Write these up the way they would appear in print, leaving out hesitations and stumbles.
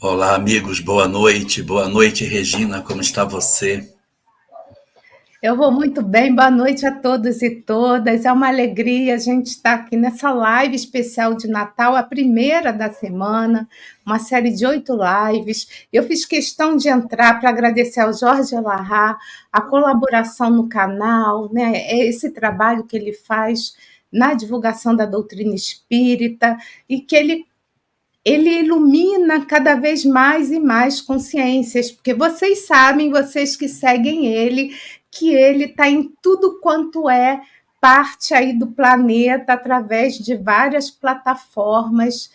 Olá, amigos, boa noite. Boa noite, Regina, como está você? Eu vou muito bem, boa noite a todos e todas. É uma alegria a gente estar aqui nessa live especial de Natal, a primeira da semana, uma série de 8 lives. Eu fiz questão de entrar para agradecer ao Jorge Elahá a colaboração no canal, né? É esse trabalho que ele faz na divulgação da doutrina espírita e que ele ilumina cada vez mais e mais consciências, porque vocês sabem, vocês que seguem ele, que ele está em tudo quanto é parte aí do planeta, através de várias plataformas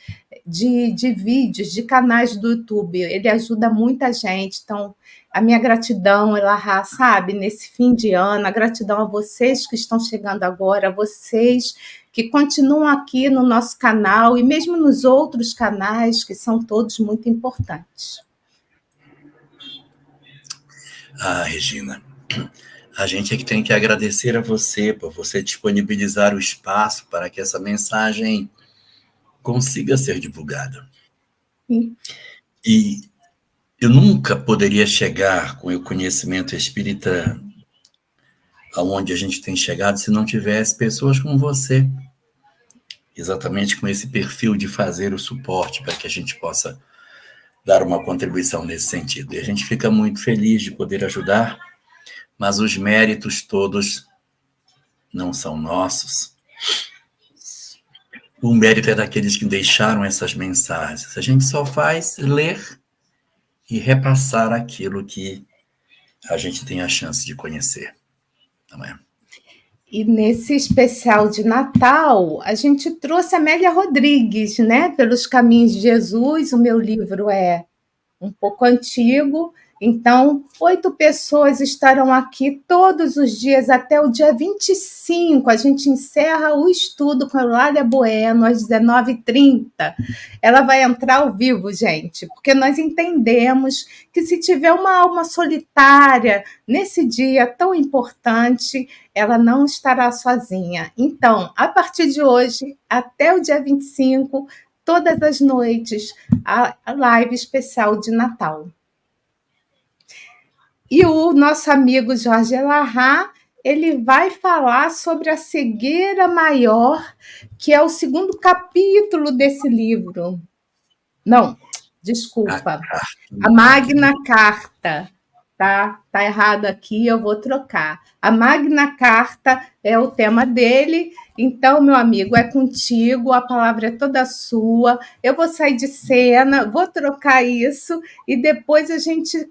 de vídeos, de canais do YouTube. Ele ajuda muita gente, então a minha gratidão, Elahá, sabe, nesse fim de ano, a gratidão a vocês que estão chegando agora, a vocês que continuam aqui no nosso canal e mesmo nos outros canais, que são todos muito importantes. Regina, a gente é que tem que agradecer a você por você disponibilizar o espaço para que essa mensagem consiga ser divulgada. Sim. E eu nunca poderia chegar com o conhecimento espírita aonde a gente tem chegado se não tivesse pessoas como você, exatamente com esse perfil de fazer o suporte para que a gente possa dar uma contribuição nesse sentido. E a gente fica muito feliz de poder ajudar, mas os méritos todos não são nossos. O mérito é daqueles que deixaram essas mensagens. A gente só faz ler e repassar aquilo que a gente tem a chance de conhecer, não é? E nesse especial de Natal, a gente trouxe a Amélia Rodrigues, né? Pelos Caminhos de Jesus. O meu livro é um pouco antigo. Então, 8 pessoas estarão aqui todos os dias até o dia 25. A gente encerra o estudo com a Eulália Bueno às 19h30. Ela vai entrar ao vivo, gente, porque nós entendemos que se tiver uma alma solitária nesse dia tão importante, ela não estará sozinha. Então, a partir de hoje, até o dia 25, todas as noites, a live especial de Natal. E o nosso amigo Jorge Elahá, ele vai falar sobre a cegueira maior, que é o segundo capítulo desse livro. Não, desculpa. A Magna Carta. Tá errado aqui, eu vou trocar. A Magna Carta é o tema dele. Então, meu amigo, é contigo, a palavra é toda sua. Eu vou sair de cena, vou trocar isso e depois a gente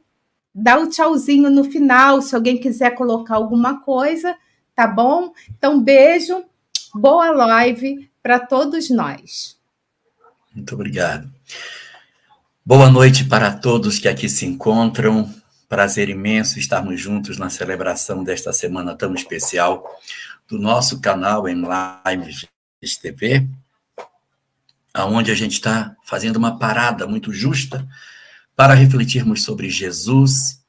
dá o tchauzinho no final, se alguém quiser colocar alguma coisa, tá bom? Então, beijo, boa live para todos nós. Muito obrigado. Boa noite para todos que aqui se encontram. Prazer imenso estarmos juntos na celebração desta semana tão especial do nosso canal em Live TV, onde a gente está fazendo uma parada muito justa para refletirmos sobre Jesus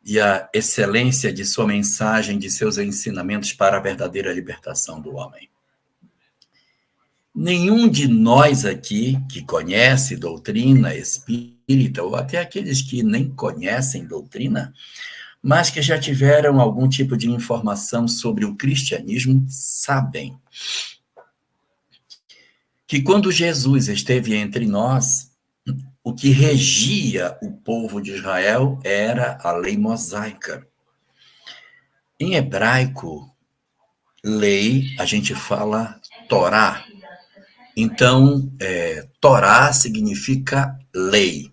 e a excelência de sua mensagem, de seus ensinamentos para a verdadeira libertação do homem. Nenhum de nós aqui que conhece doutrina espírita, ou até aqueles que nem conhecem doutrina, mas que já tiveram algum tipo de informação sobre o cristianismo, sabem que quando Jesus esteve entre nós, o que regia o povo de Israel era a lei mosaica. Em hebraico, lei, a gente fala Torá. Então, Torá significa lei.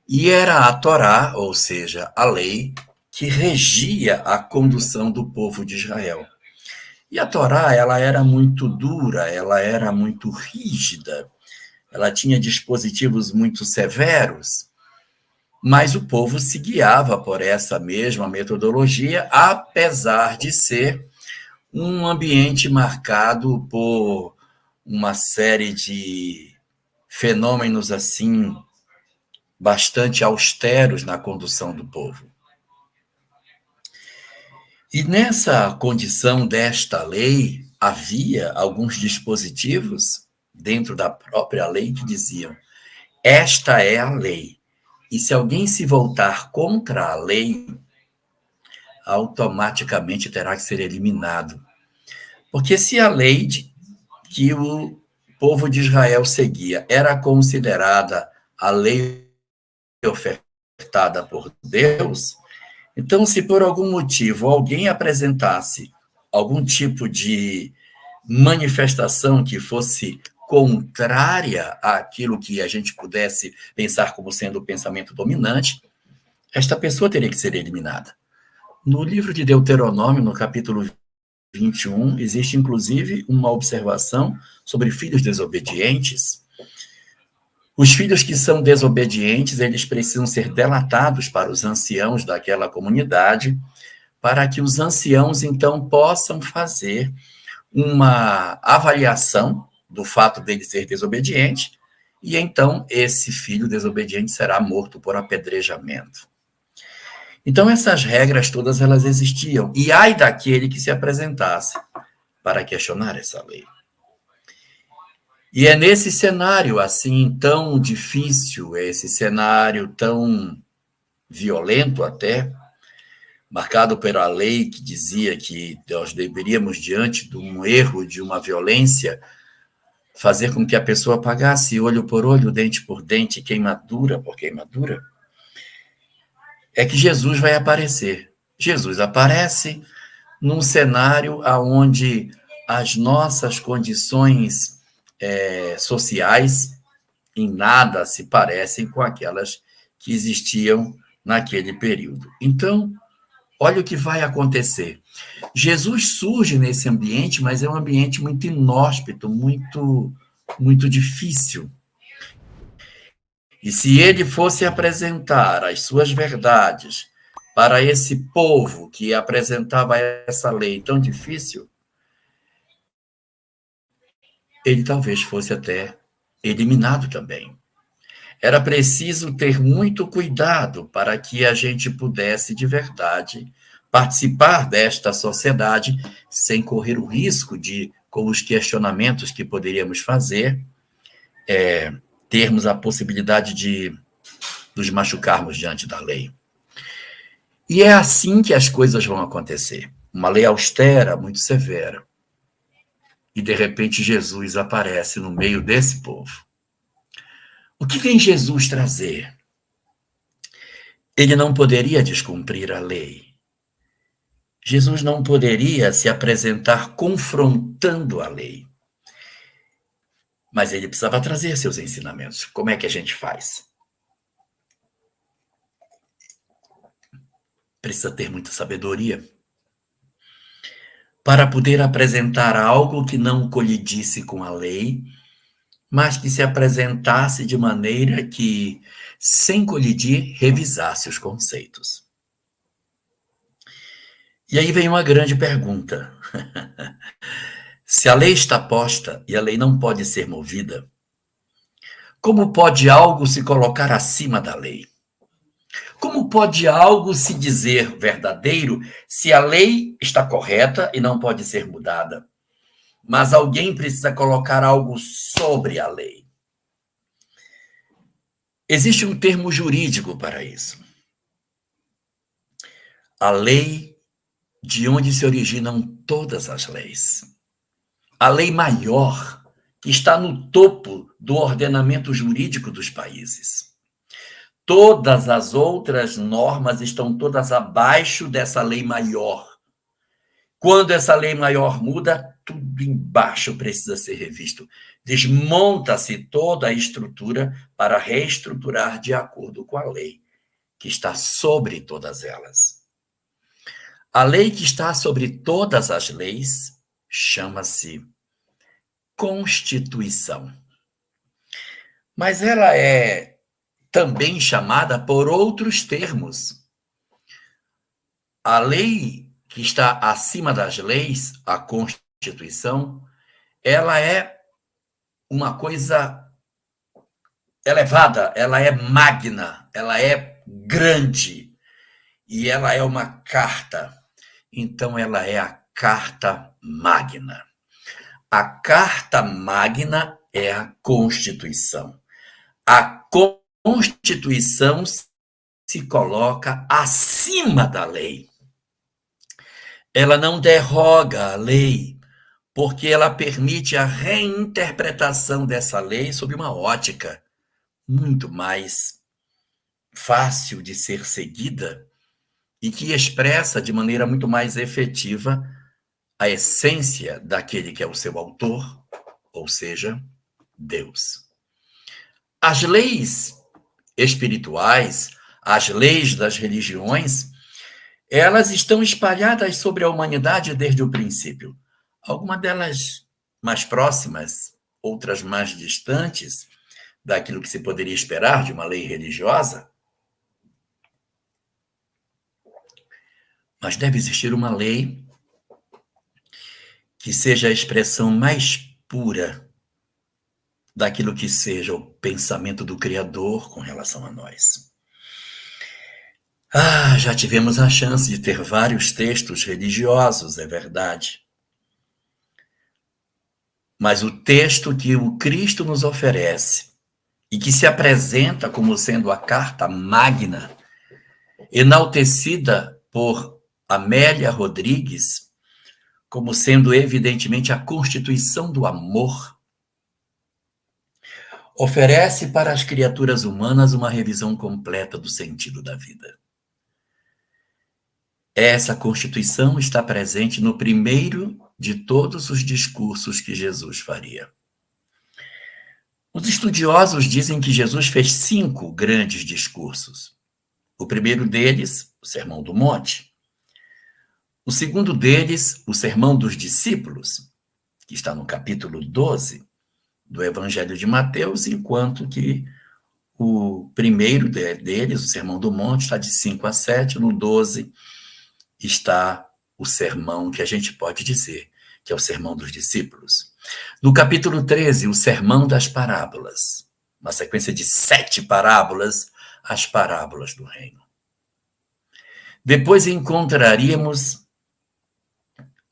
E era a Torá, ou seja, a lei, que regia a condução do povo de Israel. E a Torá, ela era muito dura, ela era muito rígida, ela tinha dispositivos muito severos, mas o povo se guiava por essa mesma metodologia, apesar de ser um ambiente marcado por uma série de fenômenos assim bastante austeros na condução do povo. E nessa condição desta lei, havia alguns dispositivos dentro da própria lei que diziam: Esta é a lei. E se alguém se voltar contra a lei, automaticamente terá que ser eliminado. Porque se a lei que o povo de Israel seguia era considerada a lei ofertada por Deus, então, se por algum motivo alguém apresentasse algum tipo de manifestação que fosse contrária àquilo que a gente pudesse pensar como sendo o pensamento dominante, esta pessoa teria que ser eliminada. No livro de Deuteronômio, no capítulo 21, existe inclusive uma observação sobre filhos desobedientes. Os filhos que são desobedientes, eles precisam ser delatados para os anciãos daquela comunidade, para que os anciãos, então, possam fazer uma avaliação do fato dele ser desobediente, e então esse filho desobediente será morto por apedrejamento. Então, essas regras todas, elas existiam, e ai daquele que se apresentasse para questionar essa lei. E é nesse cenário assim tão difícil, esse cenário tão violento até, marcado pela lei que dizia que nós deveríamos, diante de um erro, de uma violência, fazer com que a pessoa pagasse olho por olho, dente por dente, queimadura por queimadura, é que Jesus vai aparecer. Jesus aparece num cenário onde as nossas condições sociais em nada se parecem com aquelas que existiam naquele período. Então, olha o que vai acontecer. Jesus surge nesse ambiente, mas é um ambiente muito inóspito, muito difícil. E se ele fosse apresentar as suas verdades para esse povo que apresentava essa lei tão difícil, ele talvez fosse até eliminado também. Era preciso ter muito cuidado para que a gente pudesse, de verdade, participar desta sociedade sem correr o risco de, com os questionamentos que poderíamos fazer, termos a possibilidade de nos machucarmos diante da lei. E é assim que as coisas vão acontecer. Uma lei austera, muito severa. E, de repente, Jesus aparece no meio desse povo. O que vem Jesus trazer? Ele não poderia descumprir a lei. Jesus não poderia se apresentar confrontando a lei. Mas ele precisava trazer seus ensinamentos. Como é que a gente faz? Precisa ter muita sabedoria para poder apresentar algo que não colidisse com a lei, mas que se apresentasse de maneira que, sem colidir, revisasse os conceitos. E aí vem uma grande pergunta. Se a lei está posta e a lei não pode ser movida, como pode algo se colocar acima da lei? Como pode algo se dizer verdadeiro se a lei está correta e não pode ser mudada? Mas alguém precisa colocar algo sobre a lei. Existe um termo jurídico para isso. A lei de onde se originam todas as leis. A lei maior, que está no topo do ordenamento jurídico dos países. Todas as outras normas estão todas abaixo dessa lei maior. Quando essa lei maior muda, tudo embaixo precisa ser revisto. Desmonta-se toda a estrutura para reestruturar de acordo com a lei, que está sobre todas elas. A lei que está sobre todas as leis chama-se Constituição. Mas ela é também chamada por outros termos. A lei que está acima das leis, a Constituição, ela é uma coisa elevada, ela é magna, ela é grande e ela é uma carta. Então, ela é a Carta Magna. A Carta Magna é a Constituição. A Constituição se coloca acima da lei. Ela não derroga a lei, porque ela permite a reinterpretação dessa lei sob uma ótica muito mais fácil de ser seguida e que expressa de maneira muito mais efetiva a essência daquele que é o seu autor, ou seja, Deus. As leis espirituais, as leis das religiões, elas estão espalhadas sobre a humanidade desde o princípio. Algumas delas mais próximas, outras mais distantes daquilo que se poderia esperar de uma lei religiosa. Mas deve existir uma lei que seja a expressão mais pura daquilo que seja o pensamento do Criador com relação a nós. Já tivemos a chance de ter vários textos religiosos, é verdade. Mas o texto que o Cristo nos oferece e que se apresenta como sendo a carta magna, enaltecida por Amélia Rodrigues, como sendo evidentemente a constituição do amor, oferece para as criaturas humanas uma revisão completa do sentido da vida. Essa constituição está presente no primeiro de todos os discursos que Jesus faria. Os estudiosos dizem que Jesus fez 5 grandes discursos. O primeiro deles, o Sermão do Monte. O segundo deles, o Sermão dos Discípulos, que está no capítulo 12 do Evangelho de Mateus, enquanto que o primeiro deles, o Sermão do Monte, está de 5 a 7, no 12 está o sermão que a gente pode dizer, que é o Sermão dos Discípulos. No capítulo 13, o Sermão das Parábolas, uma sequência de 7 parábolas, as parábolas do reino. Depois encontraríamos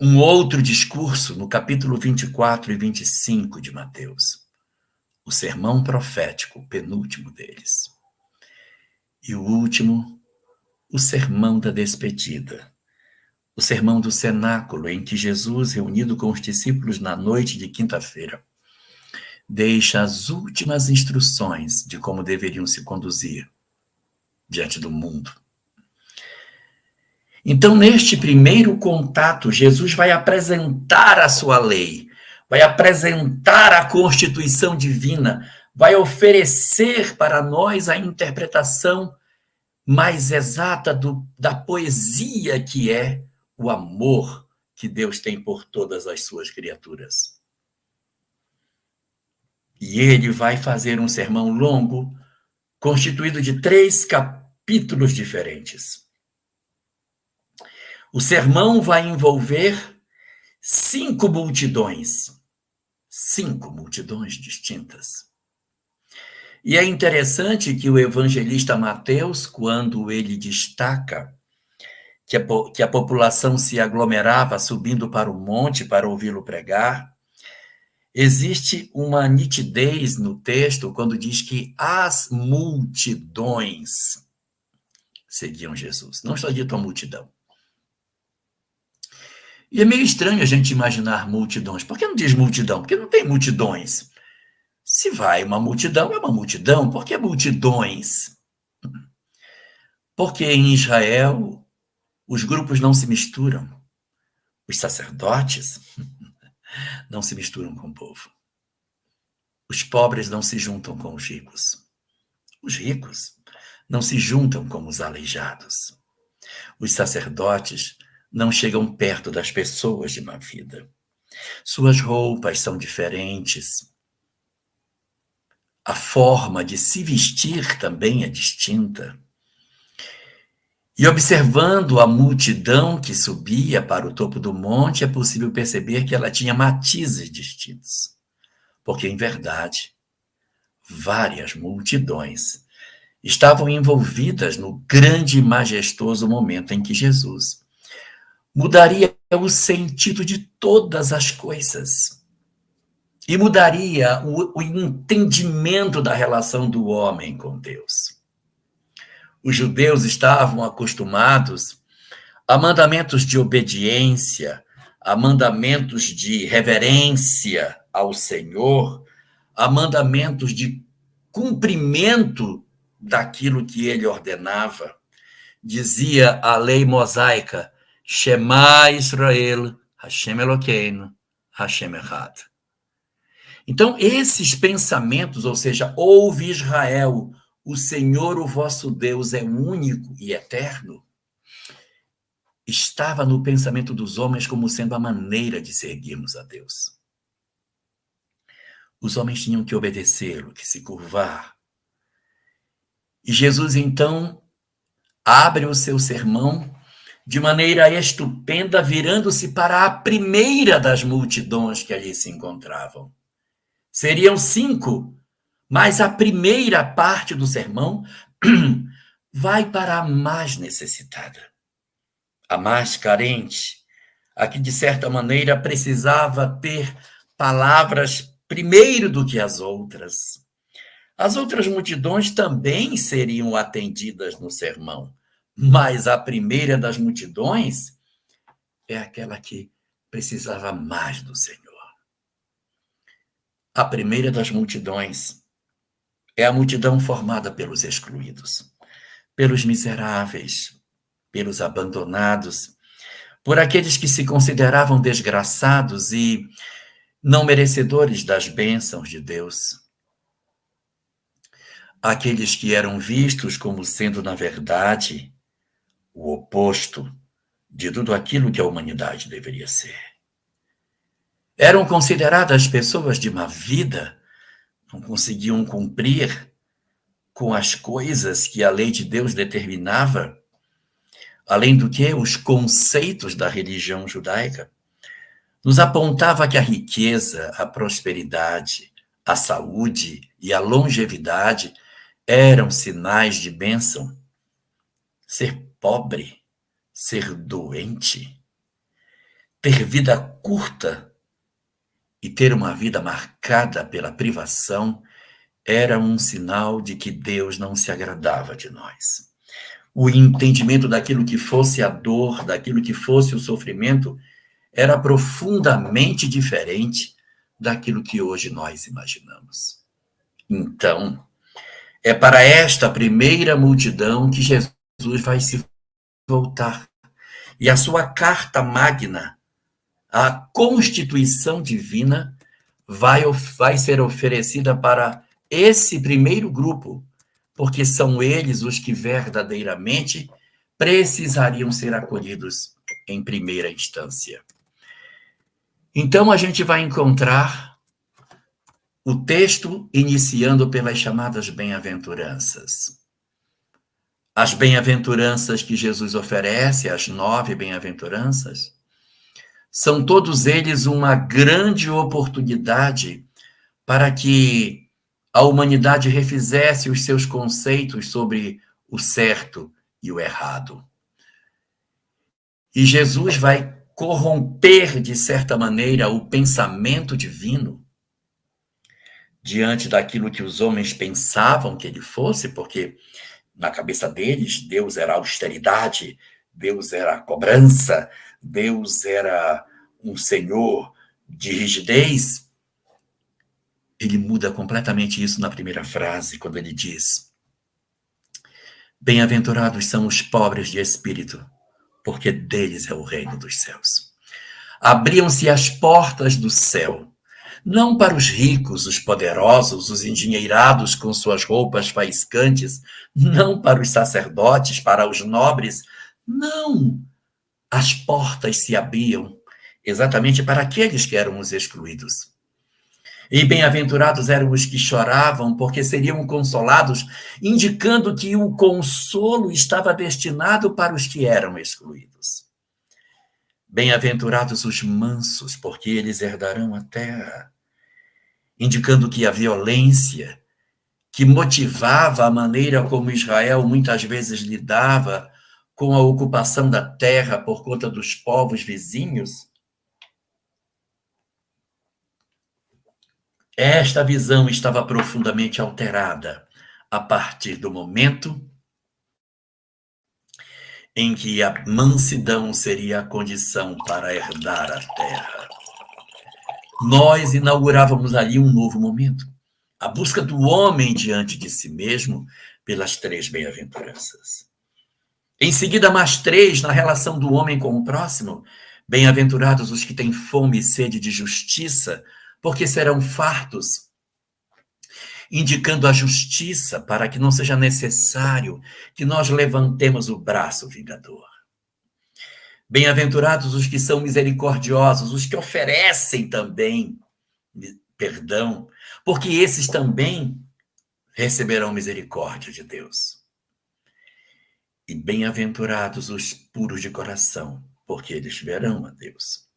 um outro discurso no capítulo 24 e 25 de Mateus, o sermão profético, o penúltimo deles. E o último, o sermão da despedida, o sermão do cenáculo, em que Jesus, reunido com os discípulos na noite de quinta-feira, deixa as últimas instruções de como deveriam se conduzir diante do mundo. Então, neste primeiro contato, Jesus vai apresentar a sua lei, vai apresentar a Constituição divina, vai oferecer para nós a interpretação mais exata da poesia que é o amor que Deus tem por todas as suas criaturas. E ele vai fazer um sermão longo, constituído de 3 capítulos diferentes. O sermão vai envolver 5 multidões distintas. E é interessante que o evangelista Mateus, quando ele destaca que a população se aglomerava subindo para o monte para ouvi-lo pregar, existe uma nitidez no texto quando diz que as multidões seguiam Jesus. Não está dito a multidão. E é meio estranho a gente imaginar multidões. Por que não diz multidão? Porque não tem multidões. Se vai uma multidão, é uma multidão. Por que multidões? Porque em Israel os grupos não se misturam. Os sacerdotes não se misturam com o povo. Os pobres não se juntam com os ricos. Os ricos não se juntam com os aleijados. Os sacerdotes não chegam perto das pessoas de má vida. Suas roupas são diferentes. A forma de se vestir também é distinta. E observando a multidão que subia para o topo do monte, é possível perceber que ela tinha matizes distintos. Porque, em verdade, várias multidões estavam envolvidas no grande e majestoso momento em que Jesus mudaria o sentido de todas as coisas. e mudaria o entendimento da relação do homem com Deus. Os judeus estavam acostumados a mandamentos de obediência, a mandamentos de reverência ao Senhor, a mandamentos de cumprimento daquilo que ele ordenava. Dizia a lei mosaica: Shema Israel, Hashem Elokeinu, Hashem Echad. Então, esses pensamentos, ou seja, ouve Israel, o Senhor, o vosso Deus, é único e eterno, estava no pensamento dos homens como sendo a maneira de seguirmos a Deus. Os homens tinham que obedecê-lo, que se curvar. E Jesus, então, abre o seu sermão de maneira estupenda, virando-se para a primeira das multidões que ali se encontravam. Seriam 5, mas a primeira parte do sermão vai para a mais necessitada, a mais carente, a que, de certa maneira, precisava ter palavras primeiro do que as outras. As outras multidões também seriam atendidas no sermão, mas a primeira das multidões é aquela que precisava mais do Senhor. A primeira das multidões é a multidão formada pelos excluídos, pelos miseráveis, pelos abandonados, por aqueles que se consideravam desgraçados e não merecedores das bênçãos de Deus. Aqueles que eram vistos como sendo, na verdade, o oposto de tudo aquilo que a humanidade deveria ser. Eram consideradas pessoas de má vida, não conseguiam cumprir com as coisas que a lei de Deus determinava, além do que os conceitos da religião judaica, nos apontava que a riqueza, a prosperidade, a saúde e a longevidade eram sinais de bênção. Ser pobre, ser doente, ter vida curta e ter uma vida marcada pela privação era um sinal de que Deus não se agradava de nós. O entendimento daquilo que fosse a dor, daquilo que fosse o sofrimento, era profundamente diferente daquilo que hoje nós imaginamos. Então, é para esta primeira multidão que Jesus vai se voltar. E a sua carta magna, a Constituição Divina, vai ser oferecida para esse primeiro grupo, porque são eles os que verdadeiramente precisariam ser acolhidos em primeira instância. Então, a gente vai encontrar o texto iniciando pelas chamadas bem-aventuranças. As bem-aventuranças que Jesus oferece, as 9 bem-aventuranças, são todos eles uma grande oportunidade para que a humanidade refizesse os seus conceitos sobre o certo e o errado. E Jesus vai corromper, de certa maneira, o pensamento divino diante daquilo que os homens pensavam que ele fosse, porque na cabeça deles, Deus era austeridade, Deus era cobrança, Deus era um senhor de rigidez. Ele muda completamente isso na primeira frase, quando ele diz: bem-aventurados são os pobres de espírito, porque deles é o reino dos céus. Abriam-se as portas do céu, não para os ricos, os poderosos, os endinheirados com suas roupas faiscantes, não para os sacerdotes, para os nobres, não. As portas se abriam exatamente para aqueles que eram os excluídos. E bem-aventurados eram os que choravam, porque seriam consolados, indicando que o consolo estava destinado para os que eram excluídos. Bem-aventurados os mansos, porque eles herdarão a terra, indicando que a violência que motivava a maneira como Israel muitas vezes lidava com a ocupação da terra por conta dos povos vizinhos, Esta visão estava profundamente alterada a partir do momento em que a mansidão seria a condição para herdar a terra. Nós inaugurávamos ali um novo momento, a busca do homem diante de si mesmo pelas 3 bem-aventuranças. Em seguida, mais 3 na relação do homem com o próximo. Bem-aventurados os que têm fome e sede de justiça, porque serão fartos, indicando a justiça para que não seja necessário que nós levantemos o braço vingador. Bem-aventurados os que são misericordiosos, os que oferecem também perdão, porque esses também receberão misericórdia de Deus. E bem-aventurados os puros de coração, porque eles verão a Deus.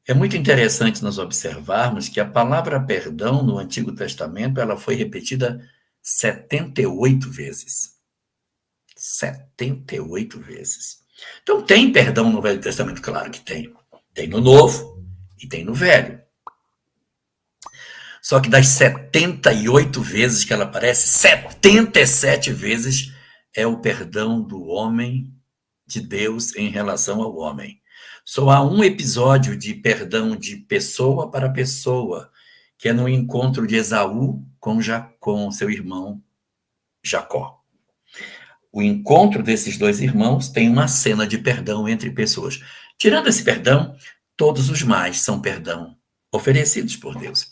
É muito interessante nós observarmos que a palavra perdão no Antigo Testamento ela foi repetida 78 vezes. 78 vezes. Então tem perdão no Velho Testamento? Claro que tem. Tem no Novo e tem no Velho. Só que das 78 vezes que ela aparece, 77 vezes é o perdão do homem, de Deus, em relação ao homem. Só há um episódio de perdão de pessoa para pessoa, que é no encontro de Esaú com seu irmão Jacó. O encontro desses 2 irmãos tem uma cena de perdão entre pessoas. Tirando esse perdão, todos os mais são perdão oferecidos por Deus.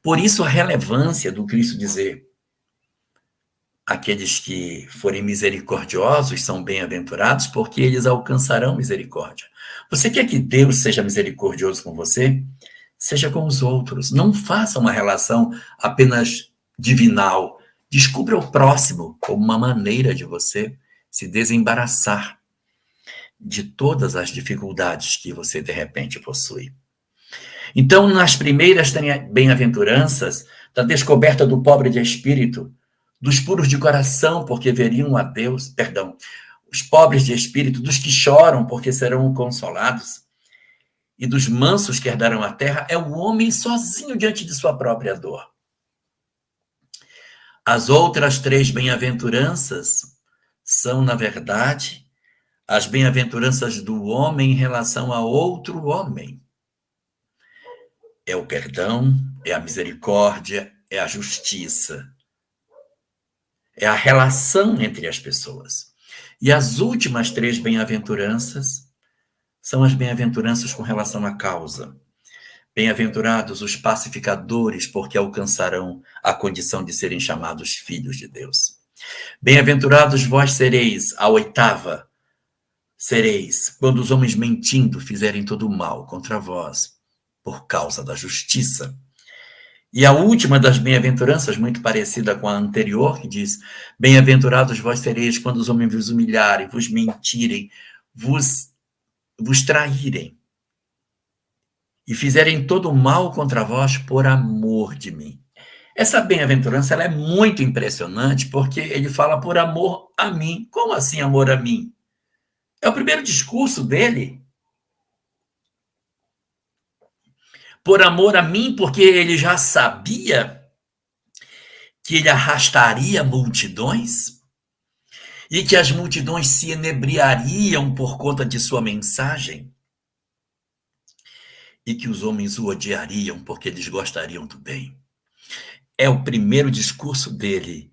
Por isso a relevância do Cristo dizer: aqueles que forem misericordiosos são bem-aventurados, porque eles alcançarão misericórdia. Você quer que Deus seja misericordioso com você? Seja com os outros. Não faça uma relação apenas divinal. Descubra o próximo como uma maneira de você se desembaraçar de todas as dificuldades que você, de repente, possui. Então, nas primeiras bem-aventuranças, da descoberta do pobre de espírito, dos puros de coração, porque veriam a Deus, os pobres de espírito, dos que choram, porque serão consolados, e dos mansos que herdarão a terra, é o homem sozinho diante de sua própria dor. As outras 3 bem-aventuranças são, na verdade, as bem-aventuranças do homem em relação a outro homem. É o perdão, é a misericórdia, é a justiça. É a relação entre as pessoas. E as últimas 3 bem-aventuranças são as bem-aventuranças com relação à causa. Bem-aventurados os pacificadores, porque alcançarão a condição de serem chamados filhos de Deus. Bem-aventurados vós sereis, a 8ª, sereis, quando os homens mentindo fizerem todo o mal contra vós, por causa da justiça. E a última das bem-aventuranças, muito parecida com a anterior, que diz: bem-aventurados vós sereis quando os homens vos humilharem, vos mentirem, vos traírem e fizerem todo o mal contra vós por amor de mim. Essa bem-aventurança ela é muito impressionante porque ele fala por amor a mim. Como assim amor a mim? É o primeiro discurso dele. Por amor a mim, porque ele já sabia que ele arrastaria multidões e que as multidões se inebriariam por conta de sua mensagem e que os homens o odiariam porque eles gostariam do bem. É o primeiro discurso dele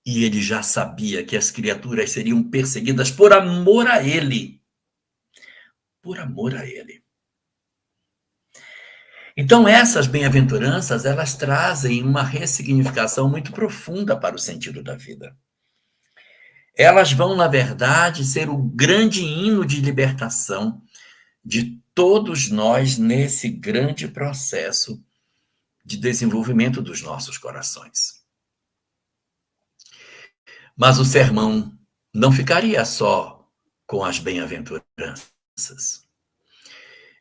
e ele já sabia que as criaturas seriam perseguidas por amor a ele. Por amor a ele. Então, essas bem-aventuranças, elas trazem uma ressignificação muito profunda para o sentido da vida. Elas vão, na verdade, ser o grande hino de libertação de todos nós nesse grande processo de desenvolvimento dos nossos corações. Mas o sermão não ficaria só com as bem-aventuranças.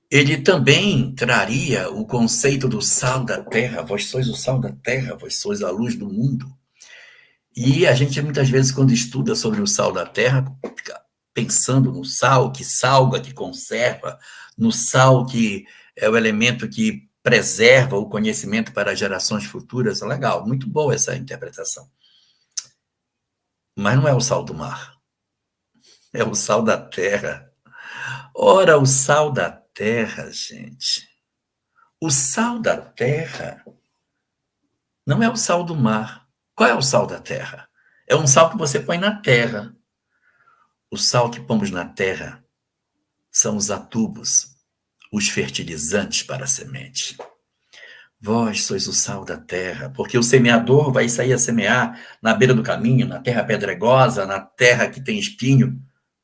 Ele também traria o conceito do sal da terra. Vós sois o sal da terra, vós sois a luz do mundo. E a gente, muitas vezes, quando estuda sobre o sal da terra, fica pensando no sal que salga, que conserva, no sal que é o elemento que preserva o conhecimento para gerações futuras. Legal, muito boa essa interpretação. Mas não é o sal do mar, é o sal da terra. Ora, o sal da terra, gente. O sal da terra não é o sal do mar. Qual é o sal da terra? É um sal que você põe na terra. O sal que pomos na terra são os adubos, os fertilizantes para a semente. Vós sois o sal da terra, porque o semeador vai sair a semear na beira do caminho, na terra pedregosa, na terra que tem espinho.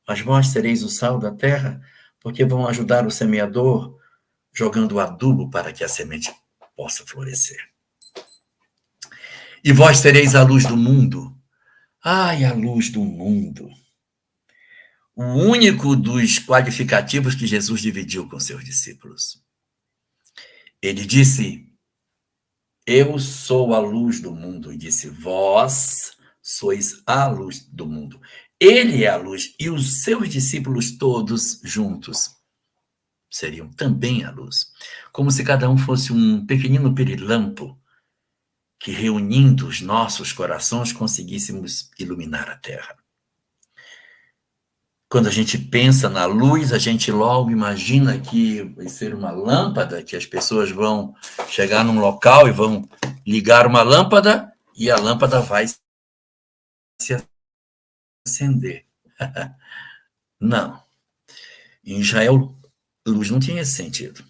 Mas vós sereis o sal da terra, porque vão ajudar o semeador jogando o adubo para que a semente possa florescer. E vós sereis a luz do mundo. Ai, a luz do mundo. O único dos qualificativos que Jesus dividiu com seus discípulos. Ele disse: eu sou a luz do mundo. E disse: vós sois a luz do mundo. Ele é a luz e os seus discípulos todos juntos seriam também a luz. Como se cada um fosse um pequenino pirilampo que, reunindo os nossos corações, conseguíssemos iluminar a terra. Quando a gente pensa na luz, a gente logo imagina que vai ser uma lâmpada, que as pessoas vão chegar num local e vão ligar uma lâmpada e a lâmpada vai se acender. Não. Em Israel, luz não tinha esse sentido.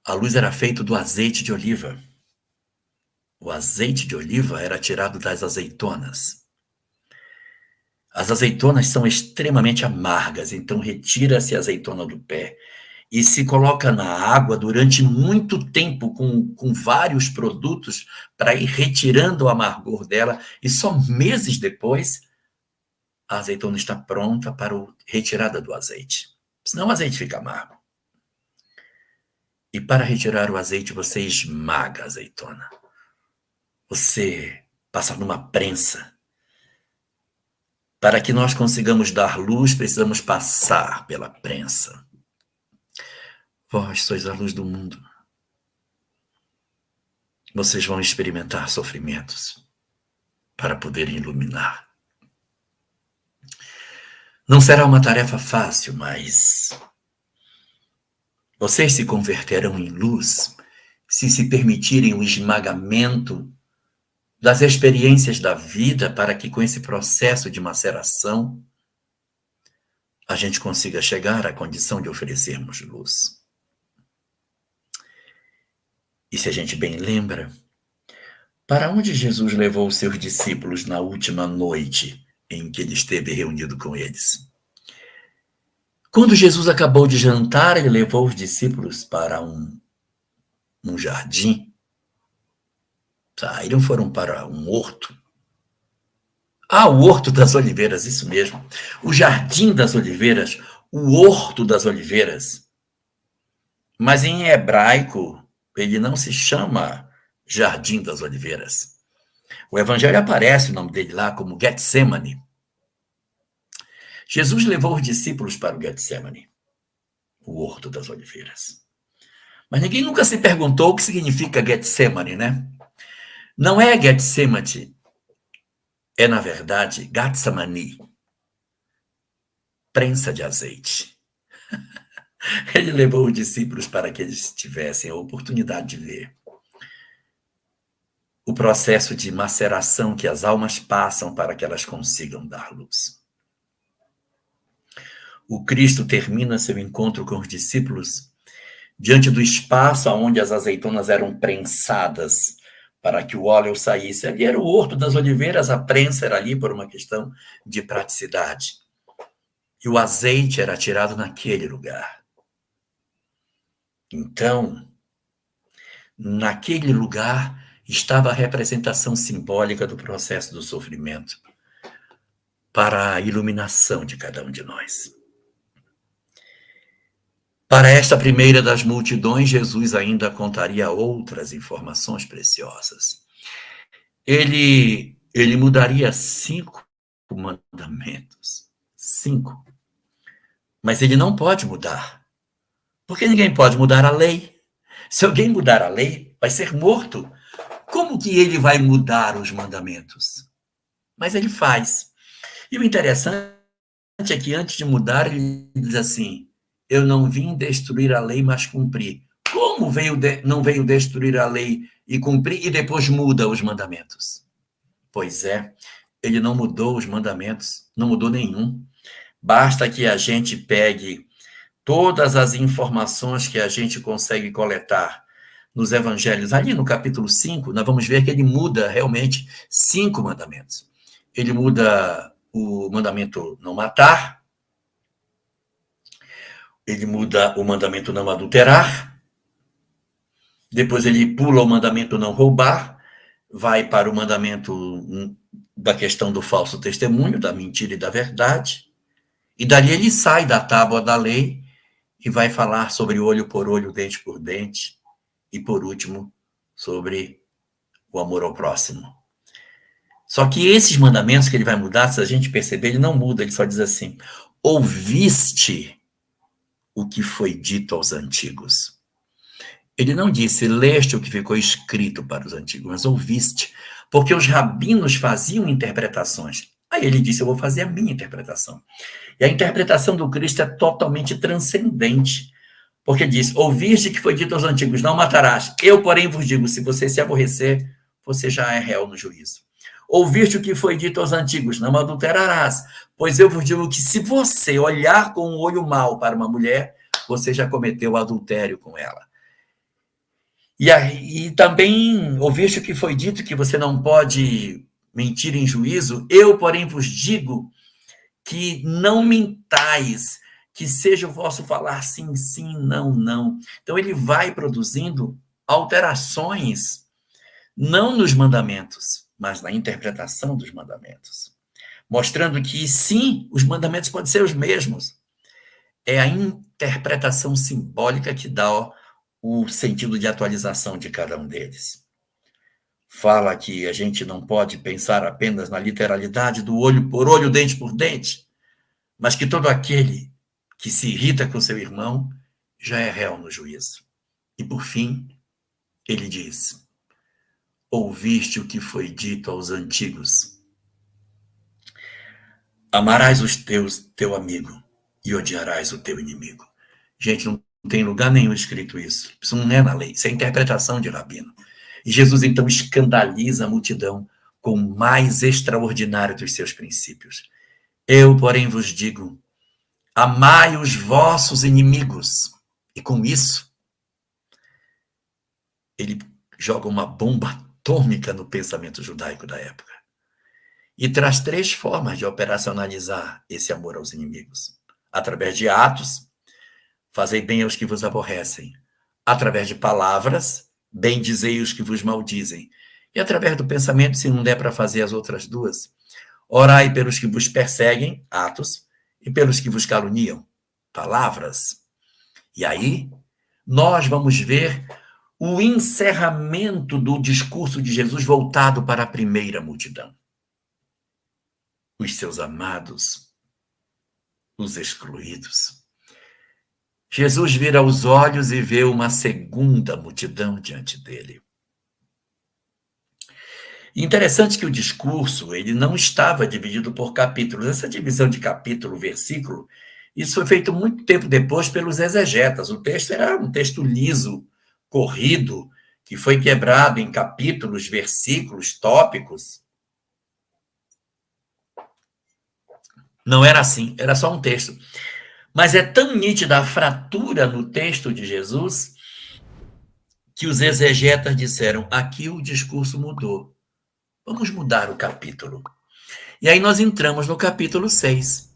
A luz era feita do azeite de oliva. O azeite de oliva era tirado das azeitonas. As azeitonas são extremamente amargas, então retira-se a azeitona do pé e se coloca na água durante muito tempo com vários produtos para ir retirando o amargor dela, e só meses depois a azeitona está pronta para a retirada do azeite. Senão o azeite fica amargo. E para retirar o azeite, você esmaga a azeitona. Você passa numa prensa. Para que nós consigamos dar luz, precisamos passar pela prensa. Vós sois a luz do mundo. Vocês vão experimentar sofrimentos para poderem iluminar. Não será uma tarefa fácil, mas vocês se converterão em luz se permitirem o esmagamento das experiências da vida, para que com esse processo de maceração a gente consiga chegar à condição de oferecermos luz. E se a gente bem lembra, para onde Jesus levou os seus discípulos na última noite em que ele esteve reunido com eles? Quando Jesus acabou de jantar, ele levou os discípulos para um jardim. Saíram, foram para um horto. O Horto das Oliveiras, isso mesmo. O Jardim das Oliveiras, o Horto das Oliveiras. Mas em hebraico, ele não se chama Jardim das Oliveiras. O Evangelho aparece o nome dele lá como Getsemane. Jesus levou os discípulos para o Getsemane, o Horto das Oliveiras. Mas ninguém nunca se perguntou o que significa Getsemane, né? Não é Getsemane, é, na verdade, Gatsamani, prensa de azeite. Ele levou os discípulos para que eles tivessem a oportunidade de ver o processo de maceração que as almas passam para que elas consigam dar luz. O Cristo termina seu encontro com os discípulos diante do espaço onde as azeitonas eram prensadas para que o óleo saísse. Ali era o Horto das Oliveiras, a prensa era ali por uma questão de praticidade. E o azeite era tirado naquele lugar. Então, naquele lugar estava a representação simbólica do processo do sofrimento para a iluminação de cada um de nós. Para esta primeira das multidões, Jesus ainda contaria outras informações preciosas. Ele mudaria 5 mandamentos. 5. Mas ele não pode mudar Porque ninguém pode mudar a lei. Se alguém mudar a lei, vai ser morto. Como que ele vai mudar os mandamentos? Mas ele faz. E o interessante é que antes de mudar, ele diz assim: eu não vim destruir a lei, mas cumprir. Como não veio destruir a lei e cumprir e depois muda os mandamentos? Pois é, ele não mudou os mandamentos, não mudou nenhum. Basta que a gente pegue todas as informações que a gente consegue coletar nos evangelhos, ali no capítulo 5, nós vamos ver que ele muda realmente 5 mandamentos. Ele muda o mandamento não matar, ele muda o mandamento não adulterar, depois ele pula o mandamento não roubar, vai para o mandamento da questão do falso testemunho, da mentira e da verdade, e dali ele sai da tábua da lei e vai falar sobre olho por olho, dente por dente, e por último, sobre o amor ao próximo. Só que esses mandamentos que ele vai mudar, se a gente perceber, ele não muda, ele só diz assim: ouviste o que foi dito aos antigos. Ele não disse, leste o que ficou escrito para os antigos, mas ouviste, porque os rabinos faziam interpretações. Aí ele disse, eu vou fazer a minha interpretação. E a interpretação do Cristo é totalmente transcendente, porque diz, ouviste que foi dito aos antigos, não matarás. Eu, porém, vos digo, se você se aborrecer, você já é réu no juízo. Ouviste o que foi dito aos antigos, não adulterarás. Pois eu vos digo que se você olhar com um olho mau para uma mulher, você já cometeu adultério com ela. E também ouviste o que foi dito, que você não pode mentir em juízo. Eu, porém, vos digo que não mintais, que seja o vosso falar sim, sim, não, não. Então, ele vai produzindo alterações, não nos mandamentos, mas na interpretação dos mandamentos, mostrando que, sim, os mandamentos podem ser os mesmos. É a interpretação simbólica que dá o sentido de atualização de cada um deles. Fala que a gente não pode pensar apenas na literalidade do olho por olho, dente por dente, mas que todo aquele que se irrita com seu irmão já é réu no juízo. E, por fim, ele diz, ouviste o que foi dito aos antigos. Amarás teu amigo e odiarás o teu inimigo. Gente, não tem lugar nenhum escrito isso. Isso não é na lei, isso é interpretação de rabino. E Jesus, então, escandaliza a multidão com o mais extraordinário dos seus princípios. Eu, porém, vos digo, amai os vossos inimigos. E com isso, ele joga uma bomba atômica no pensamento judaico da época. E traz 3 formas de operacionalizar esse amor aos inimigos. Através de atos, fazei bem aos que vos aborrecem. Através de palavras, bendizei os que vos maldizem. E através do pensamento, se não der para fazer as outras 2, orai pelos que vos perseguem, atos, e pelos que vos caluniam, palavras. E aí, nós vamos ver o encerramento do discurso de Jesus voltado para a primeira multidão. Os seus amados, os excluídos. Jesus vira os olhos e vê uma segunda multidão diante dele. Interessante que o discurso ele não estava dividido por capítulos. Essa divisão de capítulo, versículo, isso foi feito muito tempo depois pelos exegetas. O texto era um texto liso, corrido, que foi quebrado em capítulos, versículos, tópicos. Não era assim, era só um texto. Mas é tão nítida a fratura no texto de Jesus que os exegetas disseram, aqui o discurso mudou. Vamos mudar o capítulo. E aí nós entramos no capítulo 6.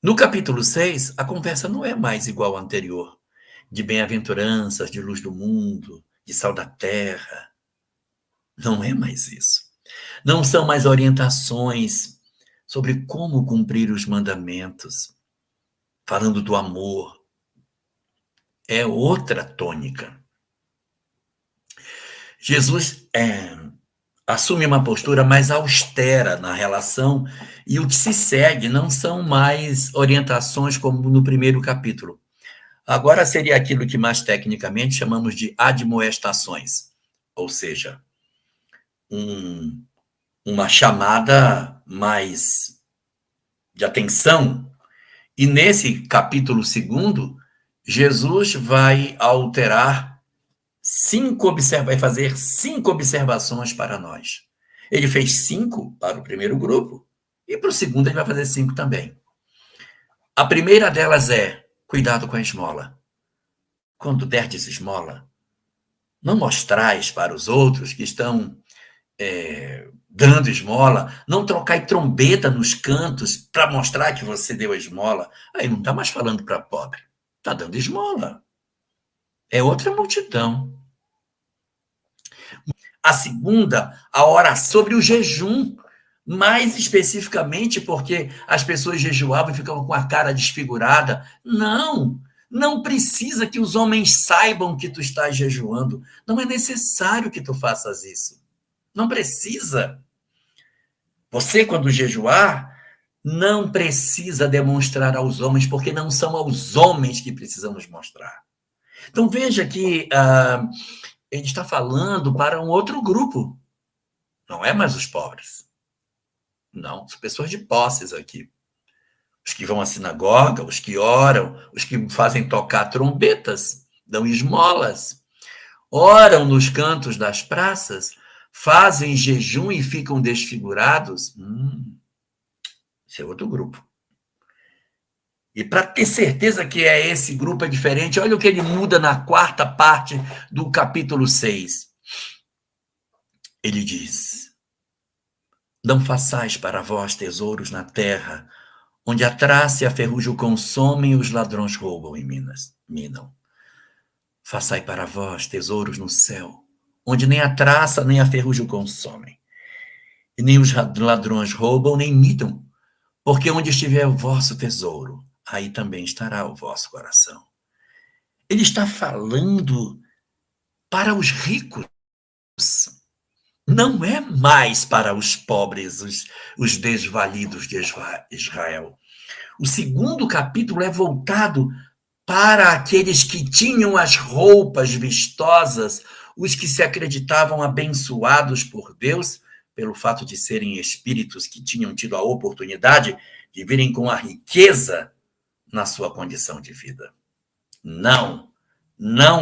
No capítulo 6, a conversa não é mais igual à anterior, de bem-aventuranças, de luz do mundo, de sal da terra. Não é mais isso. Não são mais orientações sobre como cumprir os mandamentos, falando do amor. É outra tônica. Jesus assume uma postura mais austera na relação e o que se segue não são mais orientações como no primeiro capítulo. Agora seria aquilo que mais tecnicamente chamamos de admoestações, ou seja, uma chamada mais de atenção. E nesse capítulo 2, Jesus vai alterar vai fazer 5 observações para nós. Ele fez 5 para o primeiro grupo, e para o segundo ele vai fazer 5 também. A primeira delas é: cuidado com a esmola. Quando derdes esmola, não mostrais para os outros que estão dando esmola, não trocai trombeta nos cantos para mostrar que você deu a esmola. Aí não está mais falando para pobre, está dando esmola. É outra multidão. A segunda, a hora sobre o jejum, mais especificamente porque as pessoas jejuavam e ficavam com a cara desfigurada. Não precisa que os homens saibam que tu estás jejuando. Não é necessário que tu faças isso. Não precisa. Você, quando jejuar, não precisa demonstrar aos homens, porque não são aos homens que precisamos mostrar. Então, veja que ele está falando para um outro grupo. Não é mais os pobres. Não, são pessoas de posses aqui. Os que vão à sinagoga, os que oram, os que fazem tocar trombetas, dão esmolas, oram nos cantos das praças, fazem jejum e ficam desfigurados. Esse é outro grupo. E para ter certeza que esse grupo é diferente, olha o que ele muda na 4ª parte do capítulo 6. Ele diz: não façais para vós tesouros na terra, onde a traça e a ferrugem consomem e os ladrões roubam e minam. Façai para vós tesouros no céu, onde nem a traça nem a ferrugem consomem, e nem os ladrões roubam nem minam, porque onde estiver o vosso tesouro, aí também estará o vosso coração. Ele está falando para os ricos, não é mais para os pobres, os desvalidos de Israel. O 2º capítulo é voltado para aqueles que tinham as roupas vistosas, os que se acreditavam abençoados por Deus, pelo fato de serem espíritos que tinham tido a oportunidade de virem com a riqueza na sua condição de vida. Não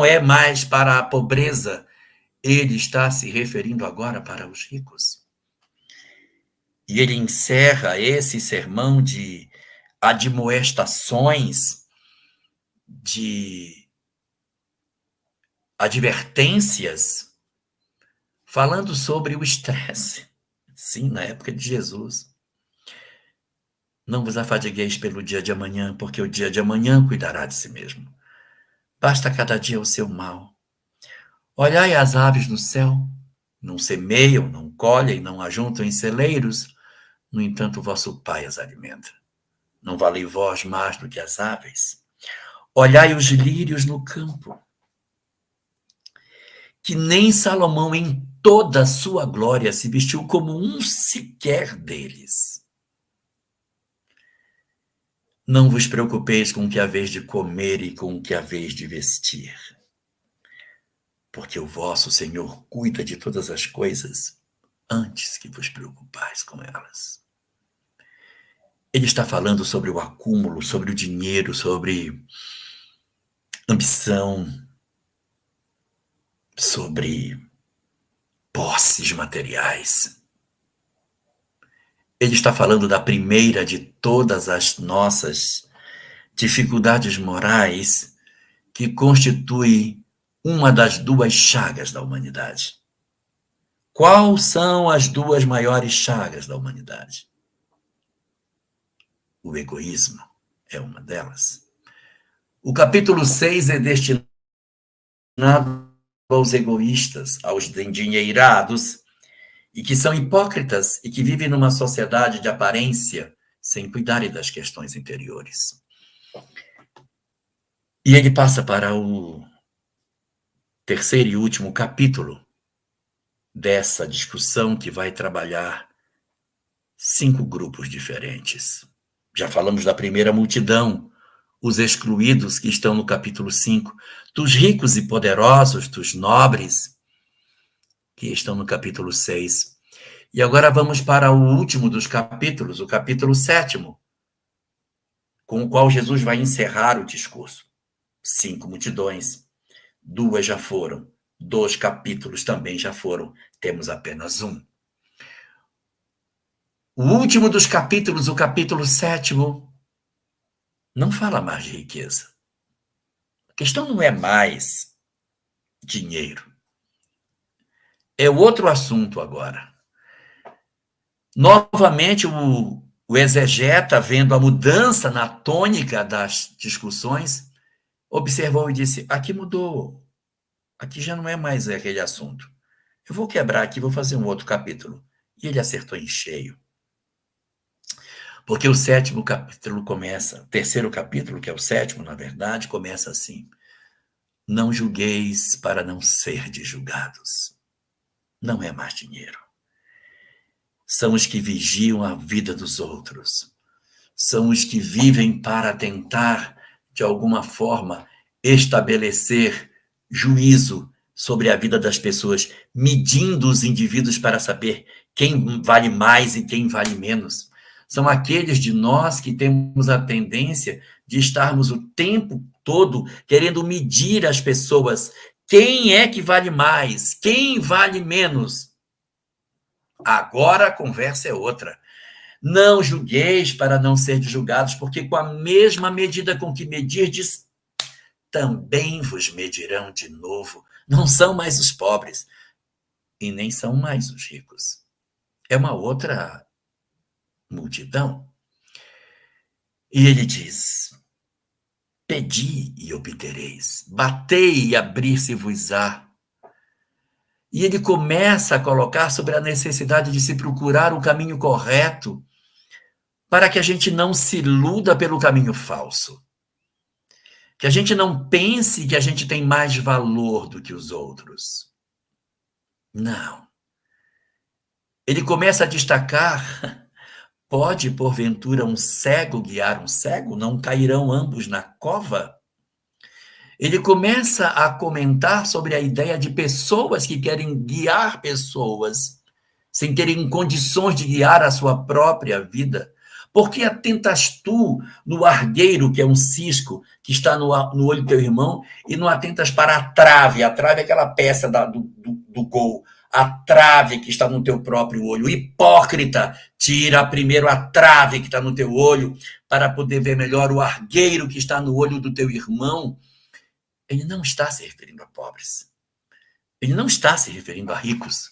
é mais para a pobreza. Ele está se referindo agora para os ricos. E ele encerra esse sermão de admoestações, de advertências, falando sobre o estresse. Sim, na época de Jesus. Não vos afadigueis pelo dia de amanhã, porque o dia de amanhã cuidará de si mesmo. Basta cada dia o seu mal. Olhai as aves no céu, não semeiam, não colhem, não ajuntam em celeiros, no entanto, vosso Pai as alimenta. Não valei vós mais do que as aves? Olhai os lírios no campo, que nem Salomão em toda a sua glória se vestiu como um sequer deles. Não vos preocupeis com o que haveis de comer e com o que haveis de vestir, porque o vosso Senhor cuida de todas as coisas antes que vos preocupais com elas. Ele está falando sobre o acúmulo, sobre o dinheiro, sobre ambição, sobre posses materiais. Ele está falando da primeira de todas as nossas dificuldades morais, que constitui uma das 2 chagas da humanidade. Quais são as 2 maiores chagas da humanidade? O egoísmo é uma delas. O capítulo 6 é destinado aos egoístas, aos endinheirados, e que são hipócritas e que vivem numa sociedade de aparência, sem cuidarem das questões interiores. E ele passa para o 3º e último capítulo dessa discussão, que vai trabalhar 5 grupos diferentes. Já falamos da primeira multidão, os excluídos que estão no capítulo 5, dos ricos e poderosos, dos nobres que estão no capítulo 6. E agora vamos para o último dos capítulos, o capítulo 7º, com o qual Jesus vai encerrar o discurso. 5 multidões, 2 já foram, 2 capítulos também já foram, temos apenas um. O último dos capítulos, o capítulo 7º, não fala mais de riqueza. A questão não é mais dinheiro. É outro assunto agora. Novamente, o exegeta, vendo a mudança na tônica das discussões, observou e disse, aqui mudou. Aqui já não é mais aquele assunto. Eu vou quebrar aqui, vou fazer um outro capítulo. E ele acertou em cheio. Porque o 7º capítulo começa, o 3º capítulo, que é o 7º, na verdade, começa assim. Não julgueis para não serdes julgados. Não é mais dinheiro. São os que vigiam a vida dos outros. São os que vivem para tentar, de alguma forma, estabelecer juízo sobre a vida das pessoas, medindo os indivíduos para saber quem vale mais e quem vale menos. São aqueles de nós que temos a tendência de estarmos o tempo todo querendo medir as pessoas. Quem é que vale mais? Quem vale menos? Agora a conversa é outra. Não julgueis para não ser julgados, porque com a mesma medida com que medirdes, também vos medirão de novo. Não são mais os pobres e nem são mais os ricos. É uma outra multidão. E ele diz, pedi e obtereis, batei e abrir-se-vos-á. E ele começa a colocar sobre a necessidade de se procurar o caminho correto para que a gente não se iluda pelo caminho falso. Que a gente não pense que a gente tem mais valor do que os outros. Não. Ele começa a destacar, pode, porventura, um cego guiar um cego? Não cairão ambos na cova? Ele começa a comentar sobre a ideia de pessoas que querem guiar pessoas sem terem condições de guiar a sua própria vida. Por que atentas tu no argueiro, que é um cisco, que está no olho do teu irmão, e não atentas para a trave? A trave é aquela peça do gol. A trave que está no teu próprio olho. Hipócrita, tira primeiro a trave que está no teu olho para poder ver melhor o argueiro que está no olho do teu irmão. Ele não está se referindo a pobres. Ele não está se referindo a ricos.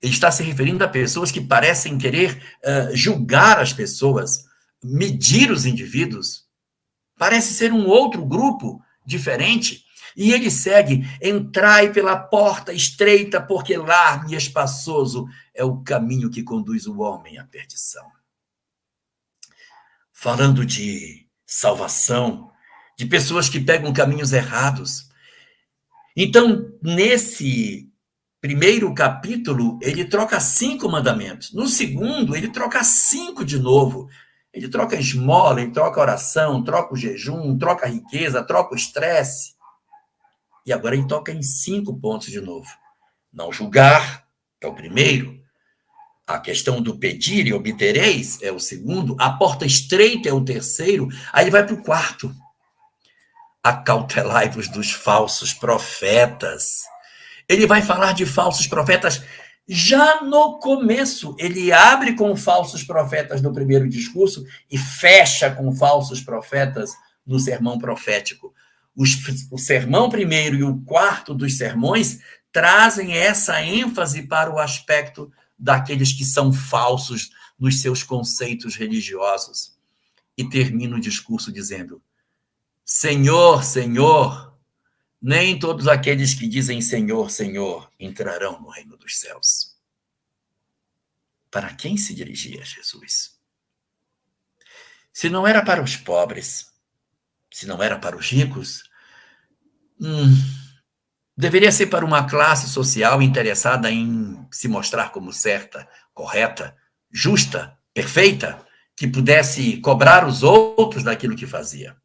Ele está se referindo a pessoas que parecem querer julgar as pessoas, medir os indivíduos. Parece ser um outro grupo diferente. E ele segue, entrai pela porta estreita, porque largo e espaçoso é o caminho que conduz o homem à perdição. Falando de salvação, de pessoas que pegam caminhos errados. Então, nesse primeiro capítulo, ele troca 5 mandamentos. No segundo, ele troca 5 de novo. Ele troca a esmola, ele troca a oração, troca o jejum, troca a riqueza, troca o estresse. E agora ele toca em 5 pontos de novo. Não julgar, é o primeiro. A questão do pedir e obtereis é o segundo. A porta estreita é o terceiro. Aí ele vai para o 4º. Acautelai-vos dos falsos profetas. Ele vai falar de falsos profetas já no começo. Ele abre com falsos profetas no primeiro discurso e fecha com falsos profetas no sermão profético. O sermão primeiro e o 4º dos sermões trazem essa ênfase para o aspecto daqueles que são falsos nos seus conceitos religiosos. E termina o discurso dizendo, Senhor, Senhor, nem todos aqueles que dizem Senhor, Senhor, entrarão no reino dos céus. Para quem se dirigia Jesus? Se não era para os pobres, se não era para os ricos, deveria ser para uma classe social interessada em se mostrar como certa, correta, justa, perfeita, que pudesse cobrar os outros daquilo que fazia.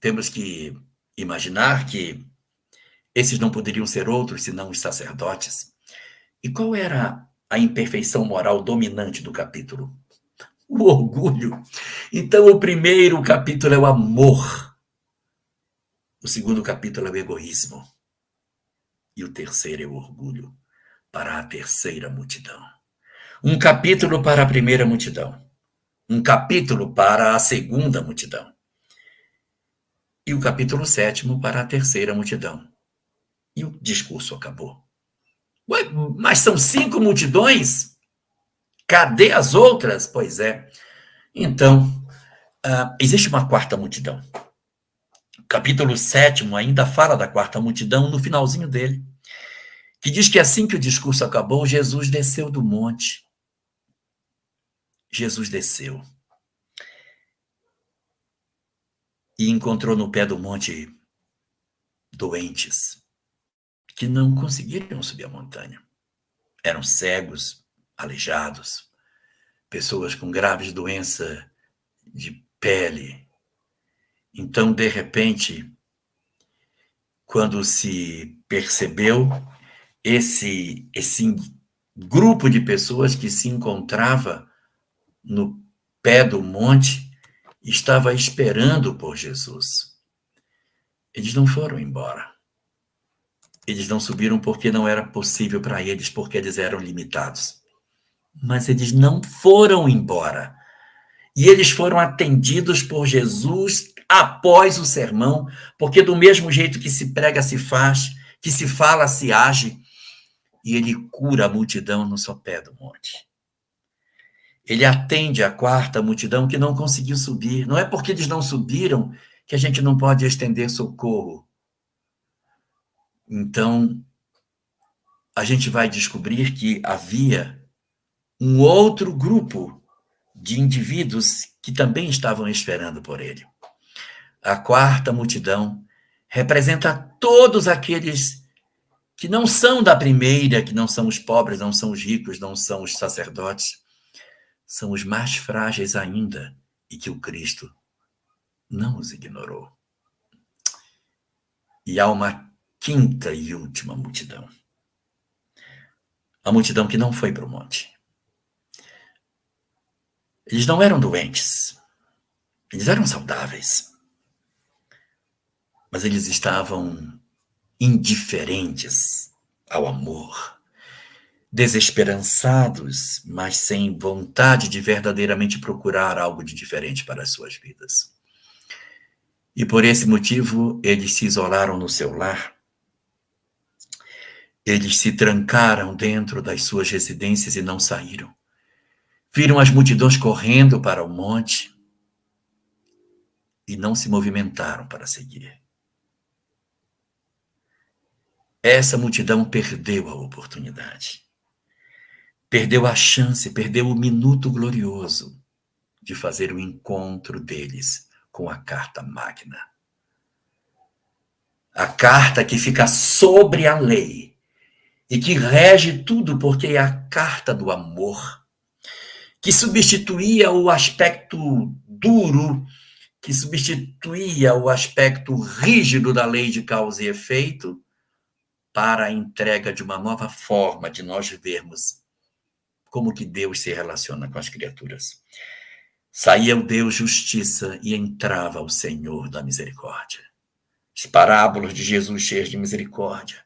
temos que imaginar que esses não poderiam ser outros senão os sacerdotes. E qual era a imperfeição moral dominante do capítulo? O orgulho. Então, o primeiro capítulo é o amor. O segundo capítulo é o egoísmo. E o terceiro é o orgulho para a terceira multidão. Um capítulo para a primeira multidão. Um capítulo para a segunda multidão. E o capítulo 7º para a terceira multidão. E o discurso acabou. Ué, mas são 5 multidões? Cadê as outras? Pois é. Então, existe uma quarta multidão. O capítulo 7º ainda fala da quarta multidão no finalzinho dele, que diz que assim que o discurso acabou, Jesus desceu do monte. Jesus desceu. E encontrou no pé do monte doentes que não conseguiriam subir a montanha. Eram cegos, aleijados, pessoas com graves doenças de pele. Então, de repente, quando se percebeu, esse grupo de pessoas que se encontrava no pé do monte estava esperando por Jesus. Eles não foram embora. Eles não subiram porque não era possível para eles, porque eles eram limitados. Mas eles não foram embora. E eles foram atendidos por Jesus após o sermão, porque do mesmo jeito que se prega, se faz, que se fala, se age, e ele cura a multidão no sopé do monte. Ele atende a quarta multidão que não conseguiu subir. Não é porque eles não subiram que a gente não pode estender socorro. Então, a gente vai descobrir que havia um outro grupo de indivíduos que também estavam esperando por ele. A quarta multidão representa todos aqueles que não são da primeira, que não são os pobres, não são os ricos, não são os sacerdotes, são os mais frágeis ainda e que o Cristo não os ignorou. E há uma quinta e última multidão. A multidão que não foi para o monte. Eles não eram doentes. Eles eram saudáveis. Mas eles estavam indiferentes ao amor. Desesperançados, mas sem vontade de verdadeiramente procurar algo de diferente para as suas vidas. E por esse motivo, eles se isolaram no seu lar. Eles se trancaram dentro das suas residências e não saíram. Viram as multidões correndo para o monte e não se movimentaram para seguir. Essa multidão perdeu a oportunidade. Perdeu a chance, perdeu o minuto glorioso de fazer o encontro deles com a carta magna. A carta que fica sobre a lei e que rege tudo, porque é a carta do amor, que substituía o aspecto duro, que substituía o aspecto rígido da lei de causa e efeito, para a entrega de uma nova forma de nós vivermos como que Deus se relaciona com as criaturas. Saía o Deus justiça e entrava o Senhor da misericórdia. As parábolas de Jesus cheias de misericórdia,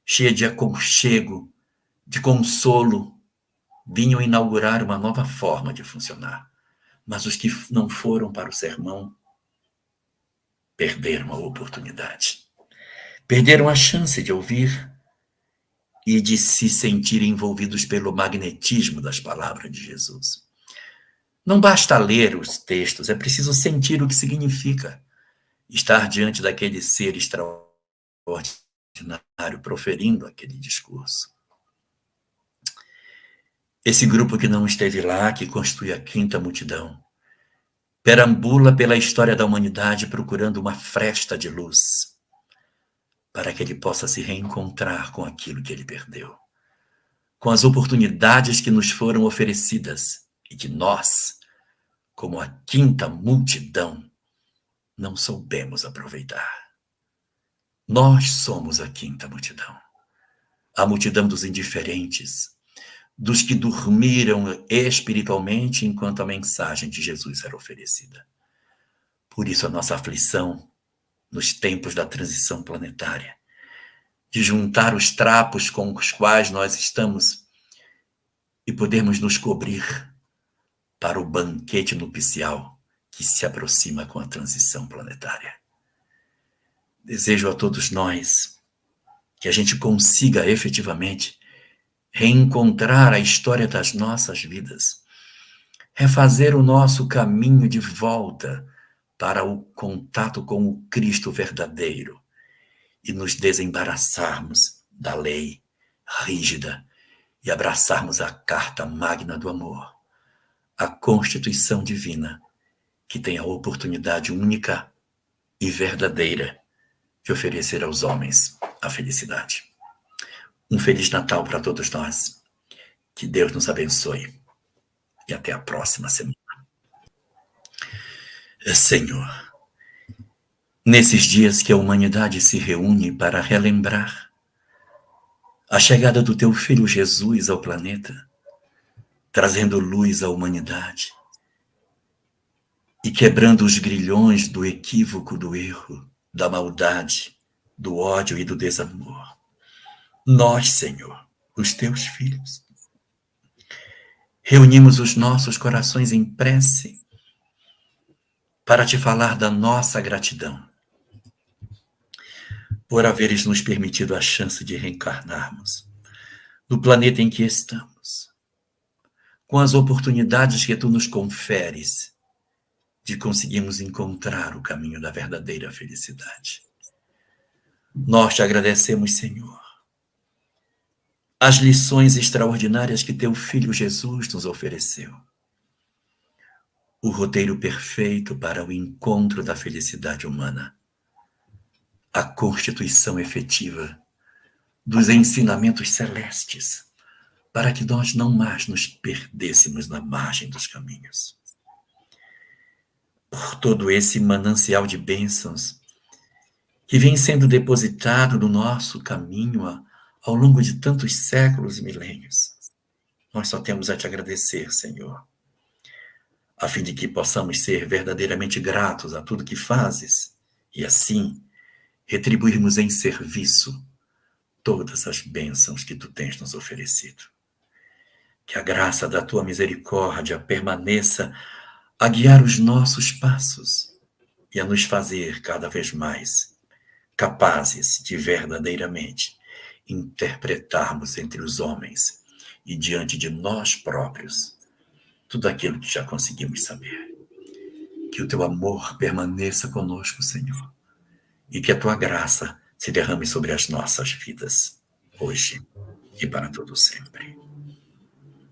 cheias de aconchego, de consolo, vinham inaugurar uma nova forma de funcionar. Mas os que não foram para o sermão perderam a oportunidade. Perderam a chance de ouvir e de se sentir envolvidos pelo magnetismo das palavras de Jesus. Não basta ler os textos, é preciso sentir o que significa estar diante daquele ser extraordinário proferindo aquele discurso. Esse grupo que não esteve lá, que constitui a quinta multidão, perambula pela história da humanidade procurando uma fresta de luz para que ele possa se reencontrar com aquilo que ele perdeu, com as oportunidades que nos foram oferecidas e que nós, como a quinta multidão, não soubemos aproveitar. Nós somos a quinta multidão, a multidão dos indiferentes, dos que dormiram espiritualmente enquanto a mensagem de Jesus era oferecida. Por isso a nossa aflição nos tempos da transição planetária, de juntar os trapos com os quais nós estamos e podermos nos cobrir para o banquete nupcial que se aproxima com a transição planetária. Desejo a todos nós que a gente consiga efetivamente reencontrar a história das nossas vidas, refazer o nosso caminho de volta para o contato com o Cristo verdadeiro e nos desembaraçarmos da lei rígida e abraçarmos a carta magna do amor, a Constituição divina, que tem a oportunidade única e verdadeira de oferecer aos homens a felicidade. Um Feliz Natal para todos nós. Que Deus nos abençoe. E até a próxima semana. Senhor, nesses dias que a humanidade se reúne para relembrar a chegada do teu Filho Jesus ao planeta, trazendo luz à humanidade e quebrando os grilhões do equívoco, do erro, da maldade, do ódio e do desamor. Nós, Senhor, os teus filhos, reunimos os nossos corações em prece para te falar da nossa gratidão por haveres nos permitido a chance de reencarnarmos no planeta em que estamos, com as oportunidades que tu nos conferes de conseguirmos encontrar o caminho da verdadeira felicidade. Nós te agradecemos, Senhor, as lições extraordinárias que teu Filho Jesus nos ofereceu. O roteiro perfeito para o encontro da felicidade humana. A constituição efetiva dos ensinamentos celestes, para que nós não mais nos perdêssemos na margem dos caminhos. Por todo esse manancial de bênçãos que vem sendo depositado no nosso caminho ao longo de tantos séculos e milênios, nós só temos a te agradecer, Senhor, a fim de que possamos ser verdadeiramente gratos a tudo que fazes e, assim, retribuirmos em serviço todas as bênçãos que tu tens nos oferecido. Que a graça da tua misericórdia permaneça a guiar os nossos passos e a nos fazer cada vez mais capazes de verdadeiramente interpretarmos entre os homens e diante de nós próprios tudo aquilo que já conseguimos saber. Que o teu amor permaneça conosco, Senhor, e que a tua graça se derrame sobre as nossas vidas, hoje e para todo sempre.